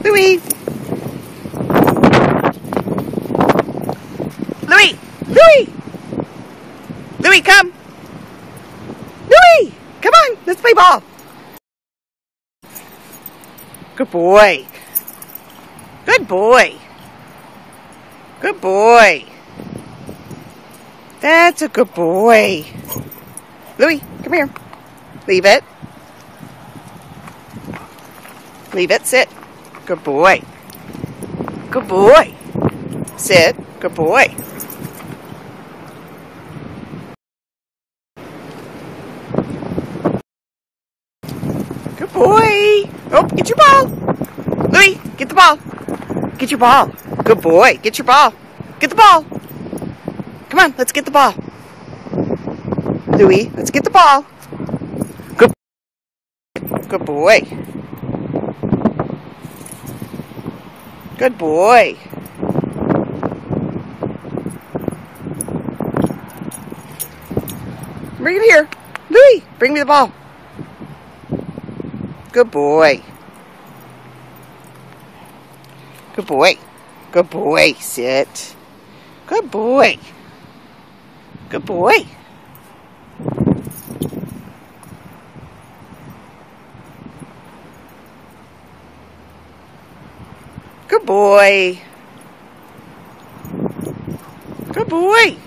Louie! Louie! Louie! Louie, come! Louie! Come on, let's play ball. Good boy. Good boy. Good boy. That's a good boy. Louie, come here. Leave it. Leave it. Sit. Good boy. Good boy. Sit. Good boy. Good boy. Oh, get your ball. Louie, get the ball. Get your ball. Good boy. Get your ball. Get the ball. Come on, let's get the ball. Louie, let's get the ball. Good. Good boy. Good boy. Bring it here. Louie, bring me the ball. Good boy. Good boy. Good boy. Sit. Good boy. Good boy. Good boy. Good boy.